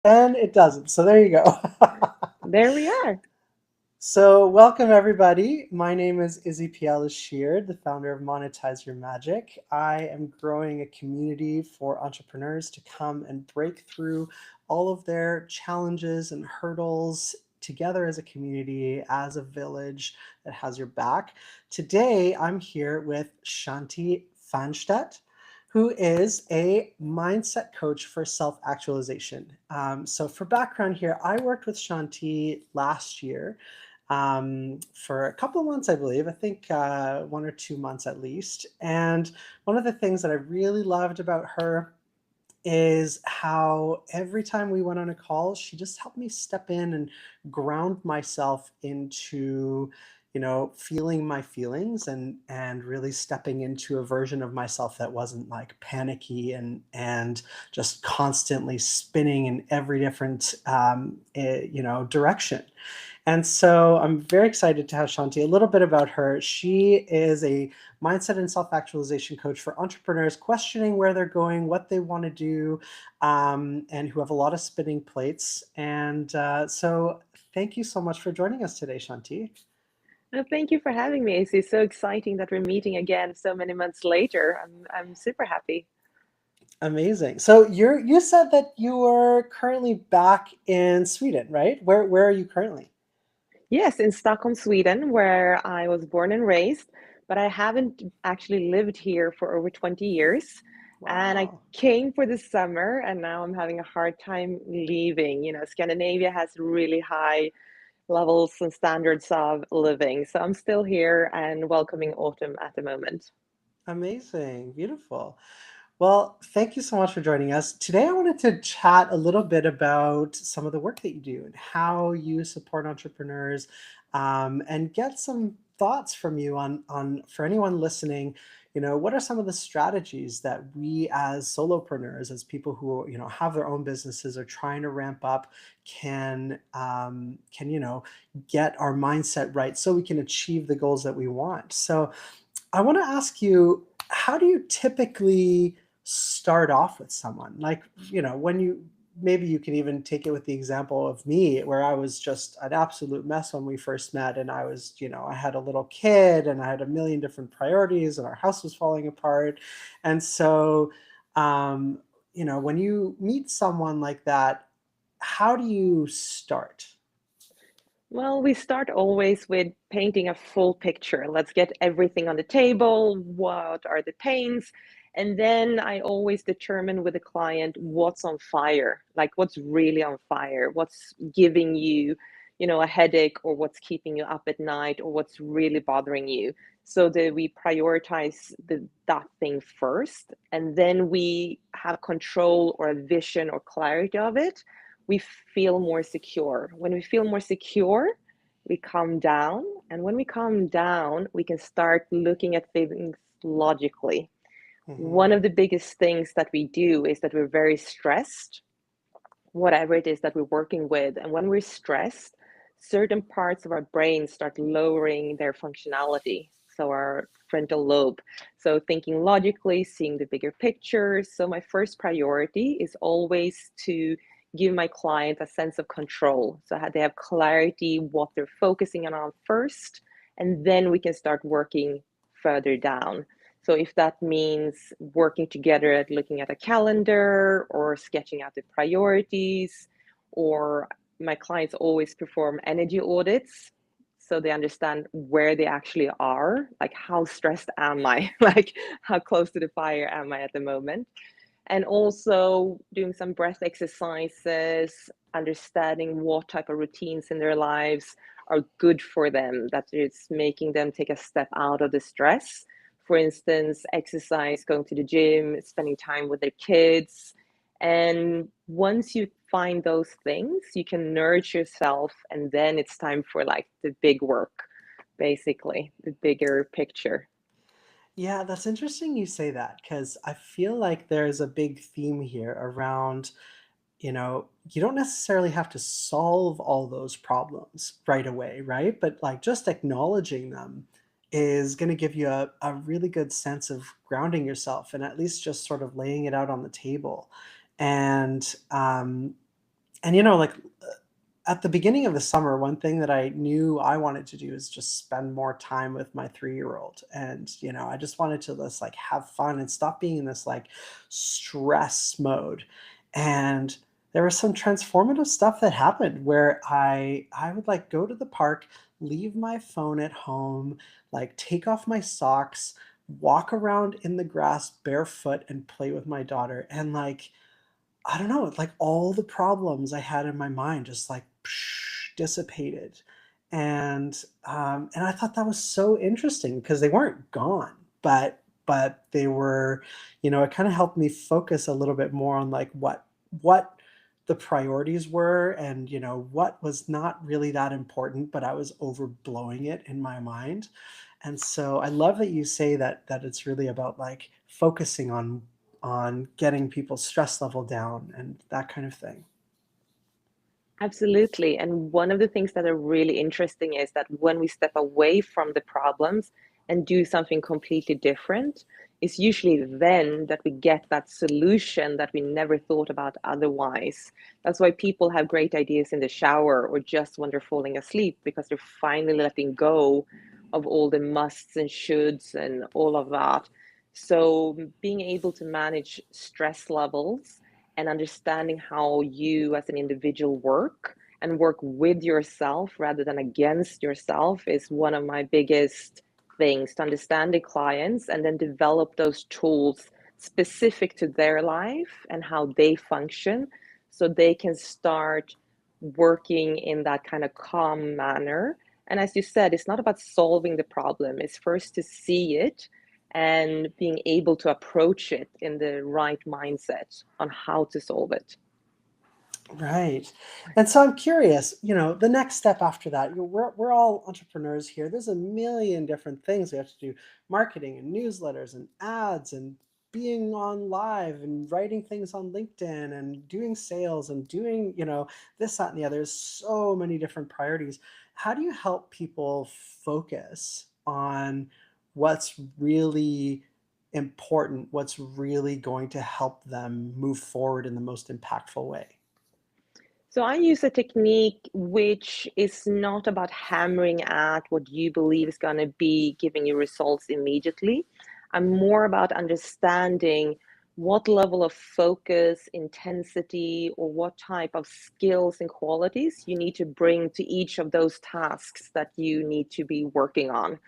And it doesn't. So there you go. There we are. So welcome everybody. My name is Piyale-Sheard, the founder of Monetize Your Magic. I am growing a community for entrepreneurs to come and break through all of their challenges and hurdles together as a community, as a village that has your back. Today, I'm here with Shanti Fernstedt, who is a mindset coach for self-actualization. So for background here, I worked with Shanti last year for a couple of months, I believe. I think 1 or 2 months at least. And one of the things that I really loved about her is how every time we went on a call, she just helped me step in and ground myself into, feeling my feelings and really stepping into a version of myself that wasn't like panicky and just constantly spinning in every different direction. And so I'm very excited to have Shanti. A little bit about her. She is a mindset and self-actualization coach for entrepreneurs questioning where they're going, what they want to do, and who have a lot of spinning plates. And so thank you so much for joining us today, Shanti. Thank you for having me. It's so exciting that we're meeting again so many months later. I'm super happy. Amazing. So you said that you are currently back in Sweden, right? Where are you currently? Yes, in Stockholm, Sweden, where I was born and raised, but I haven't actually lived here for over 20 years. And I Wow. came for the summer, and now I'm having a hard time leaving. Scandinavia has really high levels and standards of living. So I'm still here and welcoming autumn at the moment. Amazing. Beautiful. Well, thank you so much for joining us. Today, I wanted to chat a little bit about some of the work that you do and how you support entrepreneurs, and get some thoughts from you on for anyone listening. What are some of the strategies that we as solopreneurs, as people who have their own businesses or trying to ramp up, can get our mindset right so we can achieve the goals that we want. So I want to ask you, how do you typically start off with someone? Like, when maybe you can even take it with the example of me, where I was just an absolute mess when we first met. And I was, I had a little kid and I had a million different priorities and our house was falling apart. And so, um, when you meet someone like that, how do you start? Well, we start always with painting a full picture. Let's get everything on the table. What are the pains? And then I always determine with the client what's on fire, like what's really on fire, what's giving you, a headache, or what's keeping you up at night, or what's really bothering you. So that we prioritize that thing first, and then we have control or a vision or clarity of it. We feel more secure. When we feel more secure, we calm down. And when we calm down, we can start looking at things logically. One Hmm. of the biggest things that we do is that we're very stressed, whatever it is that we're working with. And when we're stressed, certain parts of our brain start lowering their functionality. So our frontal lobe. So thinking logically, seeing the bigger picture. So my first priority is always to give my client a sense of control. So they have clarity what they're focusing on first, and then we can start working further down. So if that means working together at looking at a calendar or sketching out the priorities, or my clients always perform energy audits so they understand where they actually are, like how stressed am I, like how close to the fire am I at the moment. And also doing some breath exercises, understanding what type of routines in their lives are good for them, that is making them take a step out of the stress. For instance, exercise, going to the gym, spending time with their kids. And once you find those things, you can nourish yourself, and then it's time for like the big work, basically, the bigger picture. Yeah, that's interesting you say that, because I feel like there's a big theme here around, you don't necessarily have to solve all those problems right away, right? But like just acknowledging them is going to give you a really good sense of grounding yourself and at least just sort of laying it out on the table. And And, you know, like at the beginning of the summer, one thing that I knew I wanted to do is just spend more time with my 3-year-old. And, you know, I just wanted to just like have fun and stop being in this like stress mode. And there was some transformative stuff that happened where I would like go to the park, leave my phone at home, like take off my socks, walk around in the grass barefoot and play with my daughter. And like I don't know, like all the problems I had in my mind just like dissipated. And I thought that was so interesting because they weren't gone, but they were, you know, it kind of helped me focus a little bit more on like what the priorities were and you know what was not really that important, but I was overblowing it in my mind. And so I love that you say that it's really about like focusing on getting people's stress level down and that kind of thing. Absolutely. And one of the things that are really interesting is that when we step away from the problems and do something completely different, it's usually then that we get that solution that we never thought about otherwise. That's why people have great ideas in the shower or just when they're falling asleep, because they're finally letting go of all the musts and shoulds and all of that. So being able to manage stress levels and understanding how you as an individual work and work with yourself rather than against yourself is one of my biggest things, to understand the clients and then develop those tools specific to their life and how they function so they can start working in that kind of calm manner. And as you said, it's not about solving the problem, it's first to see it and being able to approach it in the right mindset on how to solve it. Right. And so I'm curious, you know, the next step after that, you know, we're all entrepreneurs here. There's a million different things we have to do, marketing and newsletters and ads and being on live and writing things on LinkedIn and doing sales and doing, you know, this, that, and the other. There's so many different priorities. How do you help people focus on what's really important, what's really going to help them move forward in the most impactful way? So I use a technique which is not about hammering at what you believe is going to be giving you results immediately. I'm more about understanding what level of focus, intensity, or what type of skills and qualities you need to bring to each of those tasks that you need to be working on.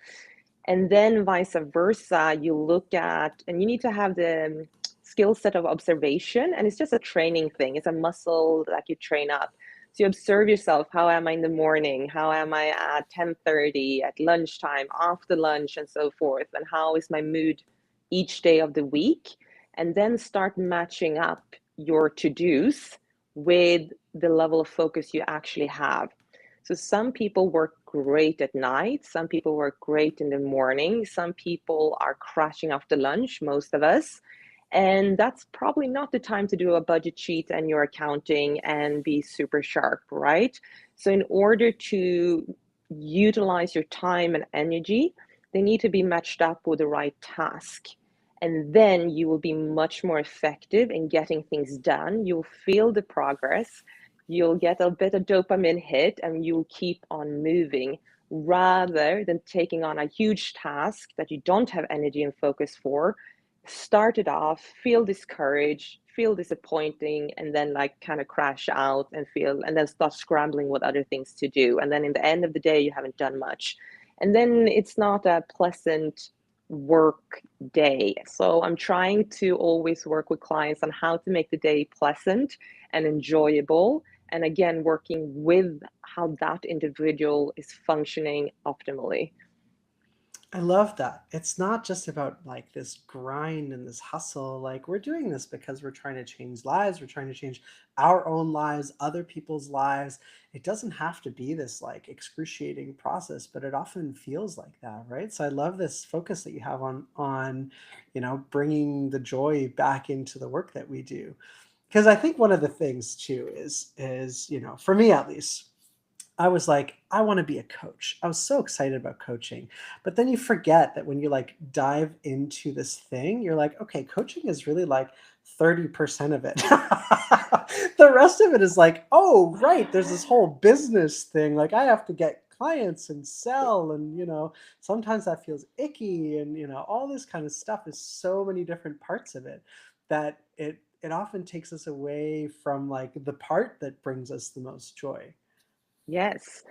And then vice versa, you look at, and you need to have the skill set of observation. And it's just a training thing, it's a muscle that you train up. So you observe yourself. How am I in the morning? How am I at 10:30, at lunchtime, after lunch, and so forth? And how is my mood each day of the week? And then start matching up your to-dos with the level of focus you actually have. So some people work great at night, some people work great in the morning, some people are crashing after lunch, most of us. And that's probably not the time to do a budget sheet and your accounting and be super sharp, right? So in order to utilize your time and energy, they need to be matched up with the right task. And then you will be much more effective in getting things done. You'll feel the progress, you'll get a bit of dopamine hit, and you'll keep on moving rather than taking on a huge task that you don't have energy and focus for. Start it off, feel discouraged, feel disappointing, and then like kind of crash out and feel, and then start scrambling with other things to do. And then in the end of the day, you haven't done much. And then it's not a pleasant work day. So I'm trying to always work with clients on how to make the day pleasant and enjoyable. And again, working with how that individual is functioning optimally. I love that. It's not just about like this grind and this hustle. Like we're doing this because we're trying to change lives. We're trying to change our own lives, other people's lives. It doesn't have to be this like excruciating process, but it often feels like that, right? So I love this focus that you have on, you know, bringing the joy back into the work that we do. Because I think one of the things too is, you know, for me at least, I was like, I want to be a coach. I was so excited about coaching. But then you forget that when you like dive into this thing, you're like, okay, coaching is really like 30% of it. The rest of it is like, oh, right, there's this whole business thing. Like I have to get clients and sell, and sometimes that feels icky, and all this kind of stuff is so many different parts of it that it often takes us away from like the part that brings us the most joy. Yes.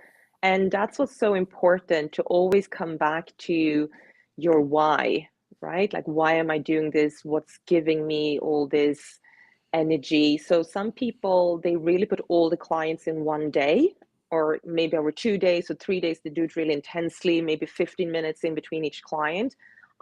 And that's what's so important, to always come back to your why, right? Like, why am I doing this? What's giving me all this energy? So some people, they really put all the clients in one day, or maybe over 2 days or 3 days, they do it really intensely, maybe 15 minutes in between each client.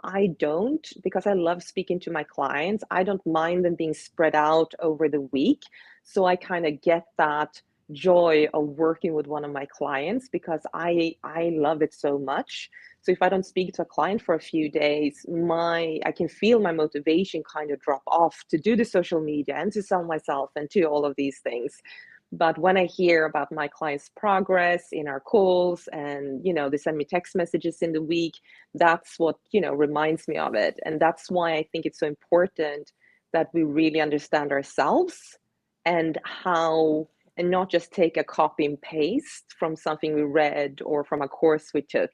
I don't, because I love speaking to my clients. I don't mind them being spread out over the week. So I kind of get that joy of working with one of my clients, because I love it so much. So if I don't speak to a client for a few days, I can feel my motivation kind of drop off to do the social media and to sell myself and to all of these things. But when I hear about my clients' progress in our calls, and they send me text messages in the week, that's what reminds me of it. And that's why I think it's so important that we really understand ourselves, and how, and not just take a copy and paste from something we read or from a course we took.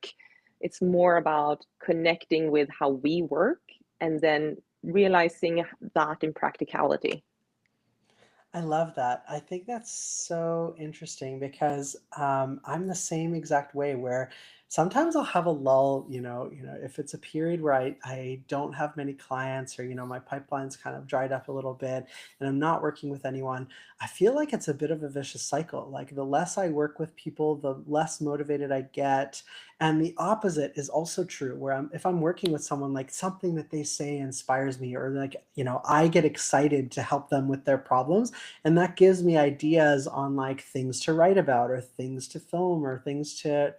It's more about connecting with how we work, and then realizing that in practicality. I love that. I think that's so interesting because I'm the same exact way where sometimes I'll have a lull, if it's a period where I don't have many clients, or, my pipeline's kind of dried up a little bit and I'm not working with anyone. I feel like it's a bit of a vicious cycle. Like the less I work with people, the less motivated I get. And the opposite is also true, where if I'm working with someone, like something that they say inspires me, or like, I get excited to help them with their problems, and that gives me ideas on like things to write about, or things to film, or things to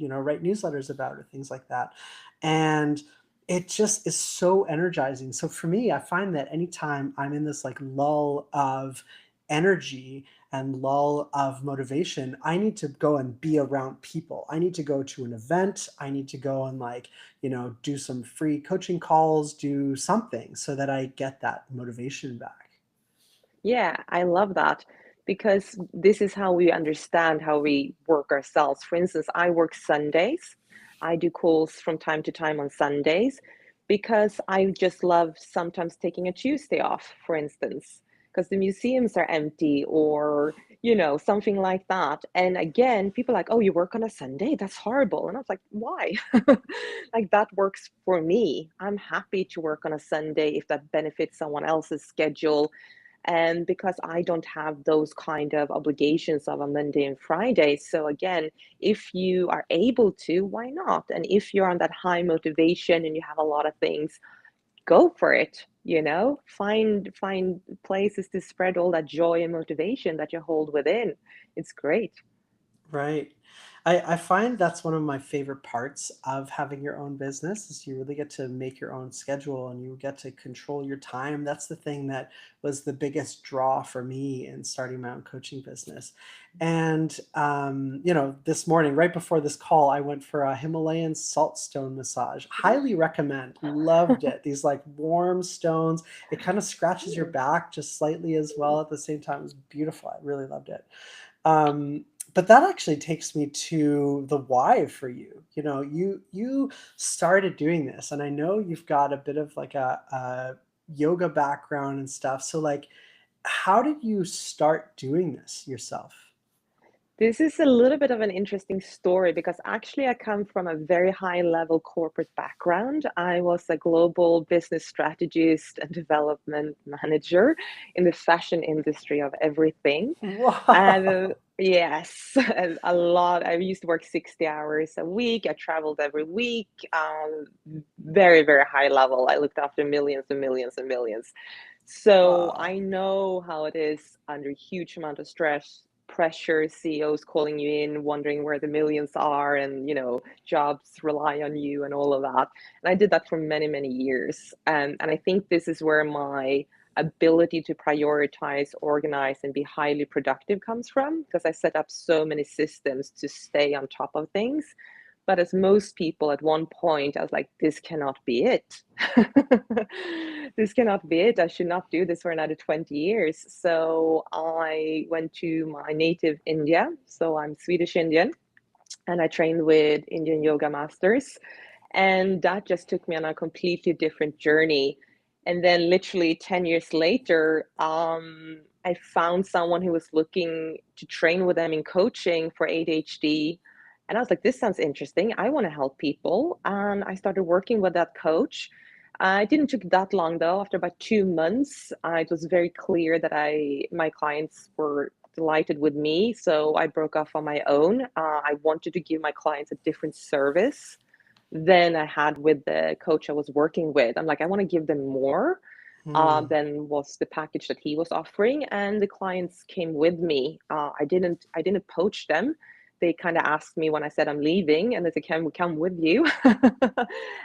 write newsletters about, or things like that. And it just is so energizing. So for me, I find that anytime I'm in this like lull of energy and lull of motivation, I need to go and be around people. I need to go to an event. I need to go and like, do some free coaching calls, do something so that I get that motivation back. Yeah, I love that, because this is how we understand how we work ourselves. For instance, I work Sundays. I do calls from time to time on Sundays, because I just love sometimes taking a Tuesday off, for instance, because the museums are empty, or, something like that. And again, people are like, oh, you work on a Sunday? That's horrible. And I was like, why? Like, that works for me. I'm happy to work on a Sunday if that benefits someone else's schedule, and because I don't have those kind of obligations of a Monday and Friday. So again, if you are able to, why not? And if you're on that high motivation and you have a lot of things, go for it. Find places to spread all that joy and motivation that you hold within. It's great. Right. I find that's one of my favorite parts of having your own business is you really get to make your own schedule and you get to control your time. That's the thing that was the biggest draw for me in starting my own coaching business. And this morning, right before this call, I went for a Himalayan salt stone massage. Highly recommend. Loved it. These like warm stones. It kind of scratches your back just slightly as well at the same time. It was beautiful. I really loved it. Um, but that actually takes me to the why for you. You started doing this, and I know you've got a bit of like a yoga background and stuff. So like, how did you start doing this yourself? This is a little bit of an interesting story, because actually I come from a very high level corporate background. I was a global business strategist and development manager in the fashion industry of everything. And Wow. yes, a lot. I used to work 60 hours a week. I traveled every week. Very, very high level. I looked after millions and millions and millions. So Wow. I know how it is under huge amount of stress, pressure, CEOs calling you in, wondering where the millions are, and jobs rely on you and all of that. And I did that for many, many years. And I think this is where my ability to prioritize, organize, and be highly productive comes from, because I set up so many systems to stay on top of things. But as most people, at one point, I was like, this cannot be it. This cannot be it. I should not do this for another 20 years. So I went to my native India. So I'm Swedish Indian, and I trained with Indian yoga masters. And that just took me on a completely different journey. And then, literally 10 years later, I found someone who was looking to train with them in coaching for ADHD. And I was like, this sounds interesting. I want to help people. And I started working with that coach. It didn't take that long though. After about 2 months, it was very clear that my clients were delighted with me. So I broke off on my own. I wanted to give my clients a different service than I had with the coach I was working with. I'm like, I want to give them more Hmm. than was the package that he was offering, and the clients came with me. I didn't poach them. They kind of asked me when I said I'm leaving, and they said, "Can we come with you?"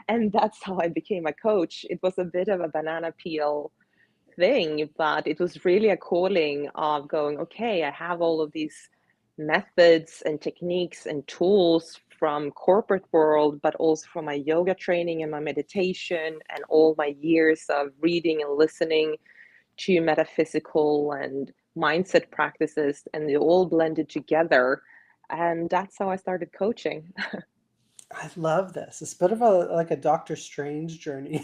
And that's how I became a coach. It was a bit of a banana peel thing, but it was really a calling of going, okay, I have all of these methods and techniques and tools from corporate world, but also from my yoga training and my meditation and all my years of reading and listening to metaphysical and mindset practices, and they all blended together. And that's how I started coaching. I love this. It's a bit of a like a Doctor Strange journey.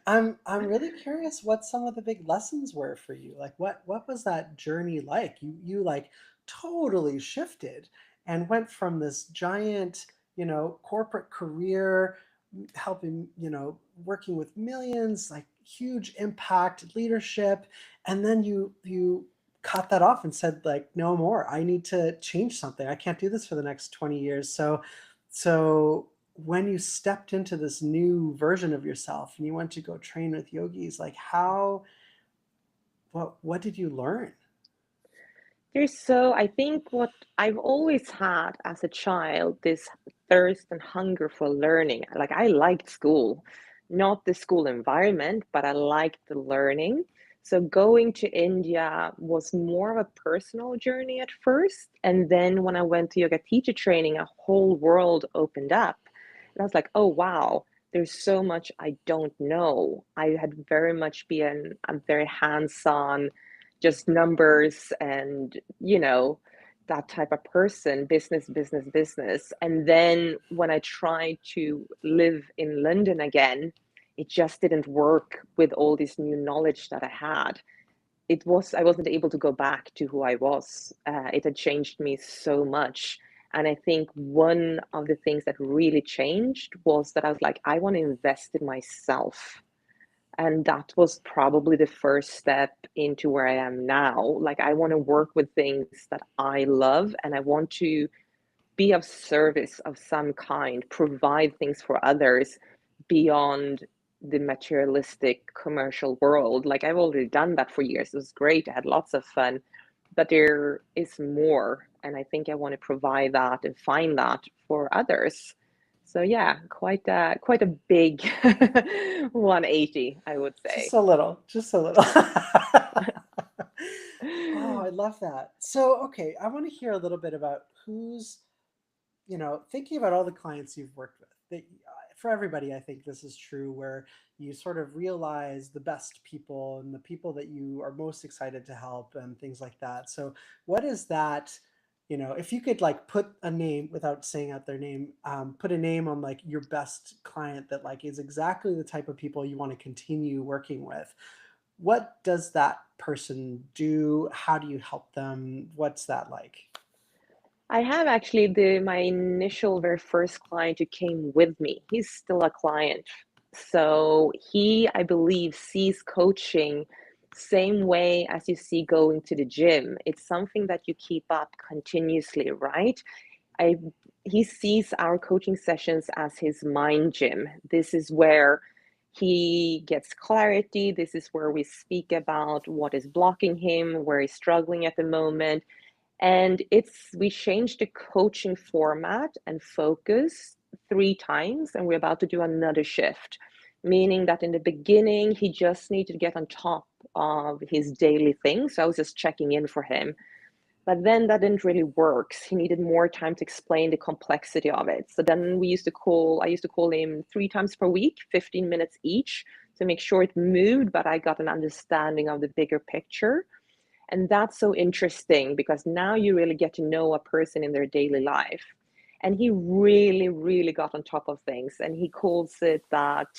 I'm really curious what some of the big lessons were for you. Like what was that journey like? You like totally shifted and went from this giant, corporate career, helping, working with millions, like huge impact leadership, and then you cut that off and said like no more. I need to change something. I can't do this for the next 20 years. So when you stepped into this new version of yourself and you went to go train with yogis, like what did you learn? I think what I've always had as a child, this thirst and hunger for learning. Like I liked school, not the school environment, but I liked the learning. So going to India was more of a personal journey at first. And then when I went to yoga teacher training, a whole world opened up. And I was like, oh, wow, there's so much I don't know. I had very much been a very hands-on, just numbers and that type of person, business, business, business. And then when I tried to live in London again, it just didn't work with all this new knowledge that I had. I wasn't able to go back to who I was. It had changed me so much. And I think one of the things that really changed was that I was like, I want to invest in myself. And that was probably the first step into where I am now. Like, I want to work with things that I love, and I want to be of service of some kind, provide things for others beyond the materialistic commercial world. Like, I've already done that for years. It was great. I had lots of fun, but there is more. And I think I want to provide that and find that for others. So yeah, quite a big 180, I would Just say. a little, just a little. Oh, I love that. So, okay, I want to hear a little bit about who's, thinking about all the clients you've worked with. For everybody, I think this is true, where you sort of realize the best people and the people that you are most excited to help and things like that. So, what is that? If you could like put a name without saying out their name, put a name on like your best client that like is exactly the type of people you want to continue working with. What does that person do? How do you help them? What's that like? I have actually my initial very first client who came with me. He's still a client. So he, I believe, sees coaching same way as you see going to the gym. It's something that you keep up continuously, right? I He sees our coaching sessions as his mind gym. This is where he gets clarity. This is where we speak about what is blocking him, where he's struggling at the moment. And we changed the coaching format and focus 3 times, and we're about to do another shift, meaning that in the beginning, he just needed to get on top of his daily things. So I was just checking in for him. But then that didn't really work. He needed more time to explain the complexity of it. So then I used to call him 3 times per week, 15 minutes each, to make sure it moved, but I got an understanding of the bigger picture. And that's so interesting because now you really get to know a person in their daily life. And he really, really got on top of things. And he calls it that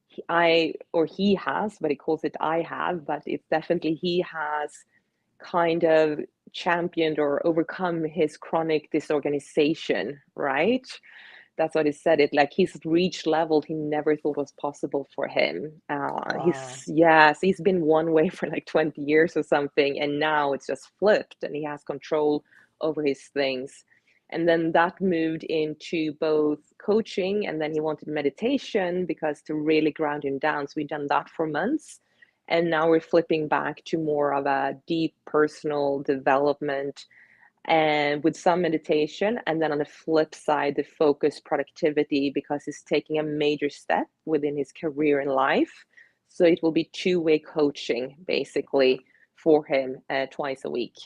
he has, but he calls it I have, but it's definitely he has kind of championed or overcome his chronic disorganization, right? That's what he said. It like he's reached levels he never thought was possible for him. Wow. He's been one way for like 20 years or something, and now it's just flipped, and he has control over his things. And then that moved into both coaching, and then he wanted meditation because to really ground him down. So we've done that for months, and now we're flipping back to more of a deep personal development and with some meditation, and then on the flip side the focus productivity because he's taking a major step within his career and life. So it will be two-way coaching basically for him twice a week.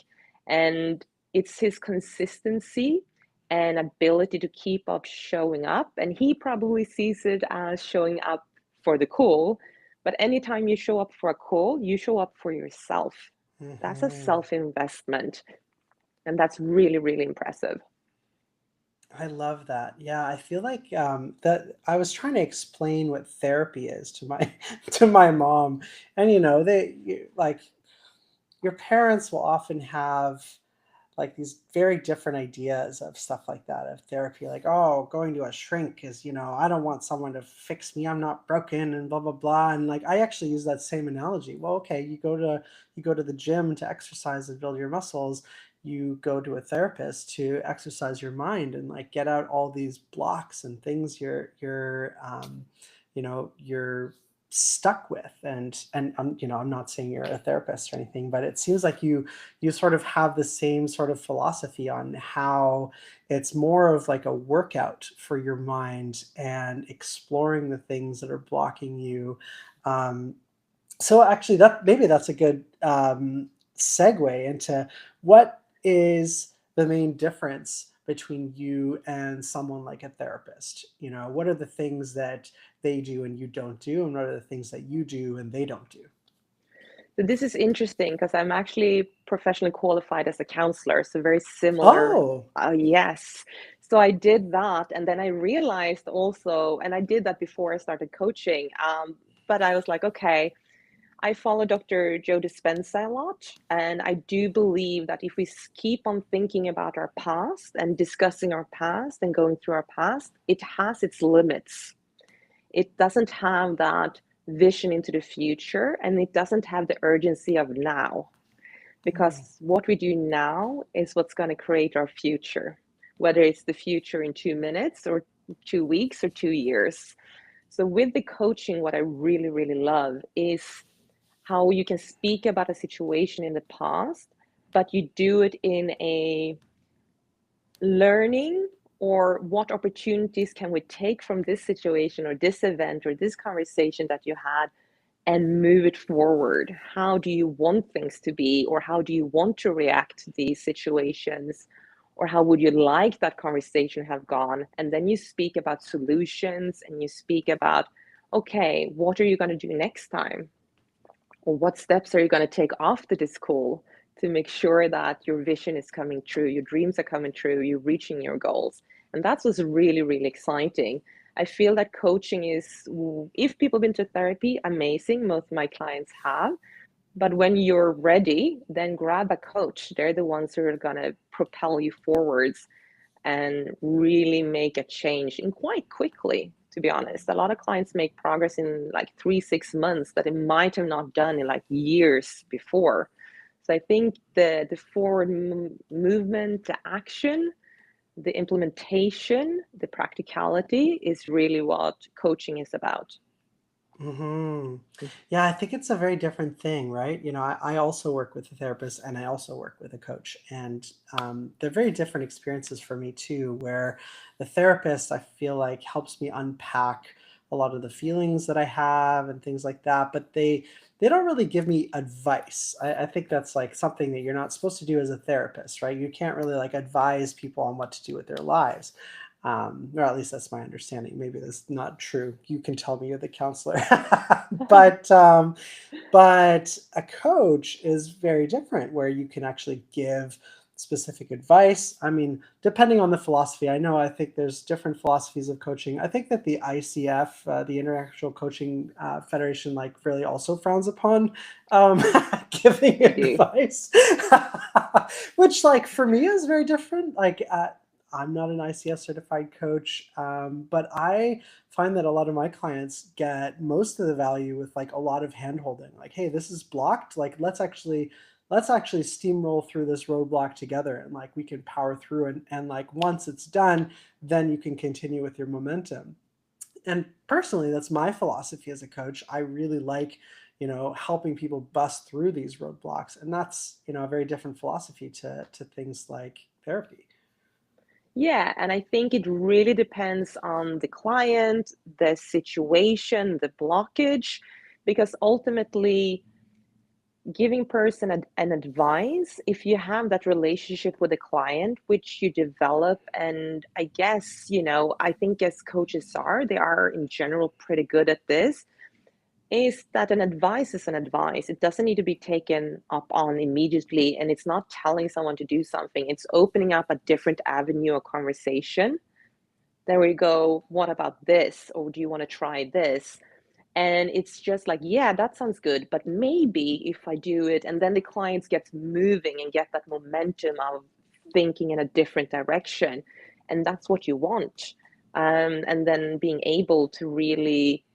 And it's his consistency and ability to keep up showing up, and he probably sees it as showing up for the call, but anytime you show up for a call, you show up for yourself. That's a Hmm. self-investment, and that's really, really impressive. I love that. Yeah, I feel like that I was trying to explain what therapy is to my to my mom, and like your parents will often have like these very different ideas of stuff like that of therapy, like, oh, going to a shrink is, I don't want someone to fix me, I'm not broken, and blah blah blah. And like I actually use that same analogy. Well, okay, you go to the gym to exercise and build your muscles, you go to a therapist to exercise your mind and like get out all these blocks and things you're stuck with. And I'm not saying you're a therapist or anything, but it seems like you sort of have the same sort of philosophy on how it's more of like a workout for your mind and exploring the things that are blocking you. Um, so actually, that maybe that's a good segue into what is the main difference between you and someone like a therapist. What are the things that they do and you don't do, and what are the things that you do and they don't do? So this is interesting because I'm actually professionally qualified as a counselor, so very similar. Oh. Yes. So I did that, and then I realized also, and I did that before I started coaching. But I was like, okay, I follow Dr. Joe Dispenza a lot, and I do believe that if we keep on thinking about our past and discussing our past and going through our past, it has its limits. It doesn't have that vision into the future, and it doesn't have the urgency of now, Hmm. because what we do now is what's going to create our future, whether it's the future in 2 minutes or 2 weeks or 2 years. So with the coaching, what I really, really love is how you can speak about a situation in the past, but you do it in a learning, or what opportunities can we take from this situation or this event or this conversation that you had and move it forward. How do you want things to be, or how do you want to react to these situations, or how would you like that conversation have gone? And then you speak about solutions, and you speak about, okay, what are you going to do next time, or what steps are you going to take after this call to make sure that your vision is coming true, your dreams are coming true, you're reaching your goals. And that's what's really, really exciting. I feel that coaching is, if people have been to therapy, amazing. Most of my clients have. But when you're ready, then grab a coach. They're the ones who are going to propel you forwards and really make a change in quite quickly, to be honest. A lot of clients make progress in like 3 6 months that they might have not done in like years before. So I think the forward movement, the action, the implementation, the practicality is really what coaching is about. Hmm. Yeah, I think it's a very different thing, right? I also work with a therapist and I also work with a coach, and they're very different experiences for me too. Where the therapist, I feel like, helps me unpack a lot of the feelings that I have and things like that. But they don't really give me advice. I think that's like something that you're not supposed to do as a therapist, right? You can't really like advise people on what to do with their lives. Or at least that's my understanding. Maybe that's not true. You can tell me, you're the counselor. but but a coach is very different, where you can actually give specific advice. I mean, depending on the philosophy, I think there's different philosophies of coaching. I think that the ICF, the International Coaching Federation, like really also frowns upon um, giving They do. advice, which like for me is very different. Like I'm not an ICF certified coach, but I find that a lot of my clients get most of the value with like a lot of hand holding. Like, hey, this is blocked. Like, let's actually steamroll through this roadblock together, and like we can power through, and like once it's done, then you can continue with your momentum. And personally, that's my philosophy as a coach. I really like, helping people bust through these roadblocks. And that's, a very different philosophy to things like therapy. Yeah, and I think it really depends on the client, the situation, the blockage, because ultimately giving person an advice, if you have that relationship with the client which you develop, and I guess, I think as coaches are, they are in general pretty good at this, is that an advice is an advice. It doesn't need to be taken up on immediately, and it's not telling someone to do something. It's opening up a different avenue of conversation. There we go, what about this, or do you want to try this? And it's just like, yeah, that sounds good, but maybe if I do it, and then the clients get moving and get that momentum of thinking in a different direction, and that's what you want. And then being able to really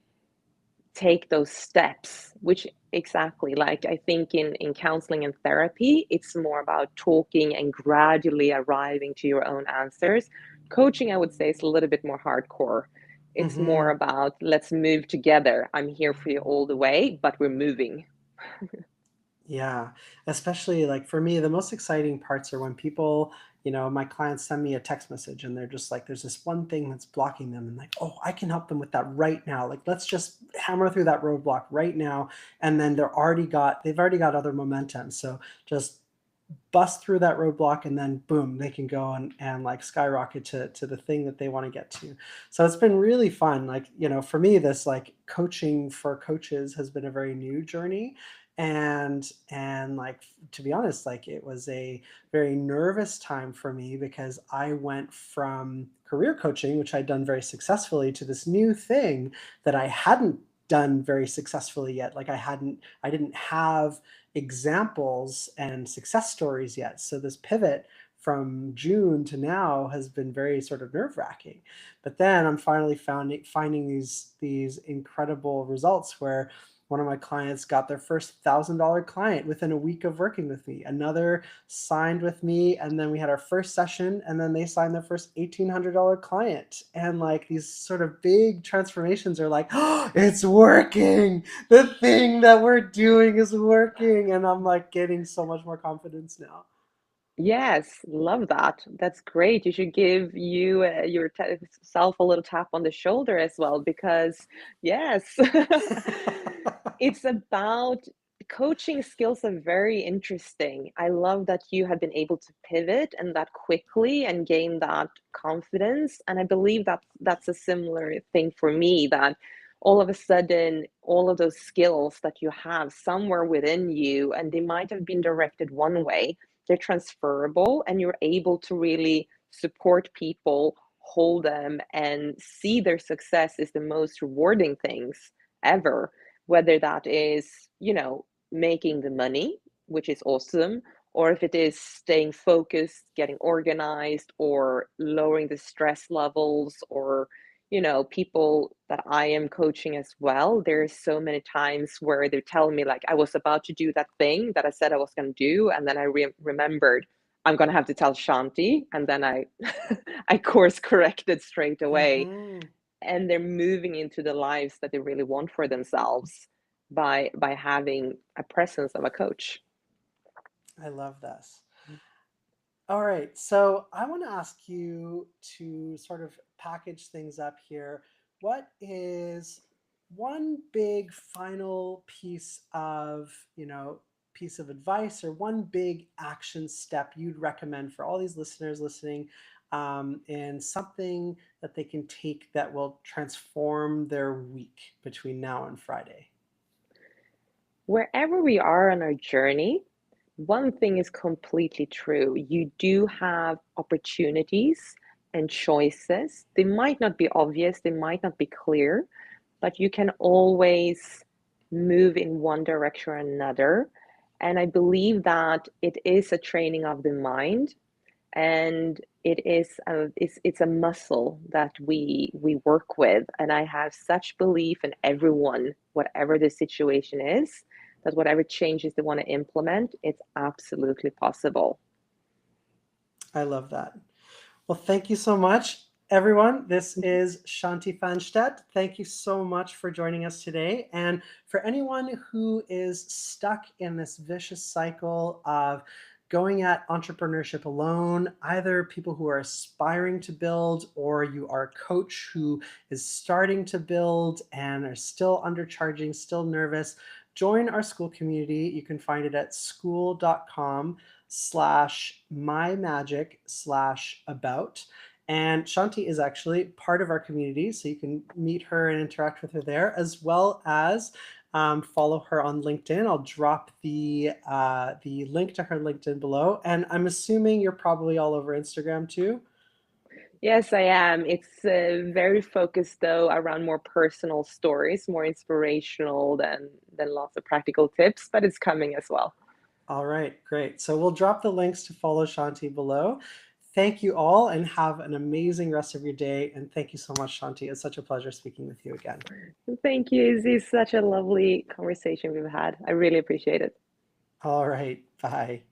take those steps, which exactly, like I think in counseling and therapy, it's more about talking and gradually arriving to your own answers. Coaching, I would say, is a little bit more hardcore. It's more Hmm. about let's move together. I'm here for you all the way, but we're moving. Yeah, especially like for me, the most exciting parts are when people, my clients send me a text message and they're just like, there's this one thing that's blocking them, and like, oh, I can help them with that right now. Like, let's just hammer through that roadblock right now. And then they've already got other momentum. So just bust through that roadblock, and then boom, they can go and like skyrocket to the thing that they want to get to. So it's been really fun. Like, for me, this like coaching for coaches has been a very new journey. And like, to be honest, like it was a very nervous time for me, because I went from career coaching, which I'd done very successfully, to this new thing that I hadn't done very successfully yet. Like I didn't have examples and success stories yet. So this pivot from June to now has been very sort of nerve wracking. But then I'm finally finding these incredible results, where one of my clients got their first $1,000 client within a week of working with me. Another signed with me, and then we had our first session, and then they signed their first $1,800 client. And like these sort of big transformations are like, oh, it's working. The thing that we're doing is working, and I'm like getting so much more confidence now. Yes, love that. That's great. You should give yourself a little tap on the shoulder as well, because yes, it's about coaching skills are very interesting. I love that you have been able to pivot and that quickly and gain that confidence. And I believe that that's a similar thing for me, that all of a sudden, all of those skills that you have somewhere within you, and they might have been directed one way, they're transferable, and you're able to really support people, hold them, and see their success is the most rewarding things ever, whether that is, making the money, which is awesome, or if it is staying focused, getting organized, or lowering the stress levels, or people that I am coaching as well, there's so many times where they're telling me, like, I was about to do that thing that I said I was going to do, and then I remembered I'm going to have to tell Shanti, and then I I course corrected straight away, Hmm. and they're moving into the lives that they really want for themselves by having a presence of a coach. I love this. All right, so I want to ask you to sort of package things up here. what is one big final piece of, piece of advice or one big action step you'd recommend for all these listeners listening, and something that they can take that will transform their week between now and Friday? Wherever we are on our journey, one thing is completely true. You do have opportunities and choices. They might not be obvious, they might not be clear, but you can always move in one direction or another. And I believe that it is a training of the mind, and it's a muscle that we work with. And I have such belief in everyone, whatever the situation is, that whatever changes they want to implement, it's absolutely possible. I love that. Well, thank you so much, everyone. This is Shanti Fernstedt. Thank you so much for joining us today. And for anyone who is stuck in this vicious cycle of going at entrepreneurship alone, either people who are aspiring to build, or you are a coach who is starting to build and are still undercharging, still nervous, join our school community. You can find it at school.com/mymagic/about. And Shanti is actually part of our community, so you can meet her and interact with her there, as well as follow her on LinkedIn. I'll drop the link to her LinkedIn below. And I'm assuming you're probably all over Instagram too. Yes, I am. It's very focused though around more personal stories, more inspirational than lots of practical tips, but it's coming as well. All right, great. So we'll drop the links to follow Shanti below. Thank you all and have an amazing rest of your day. And thank you so much, Shanti. It's such a pleasure speaking with you again. Thank you. This is such a lovely conversation we've had. I really appreciate it. All right, bye.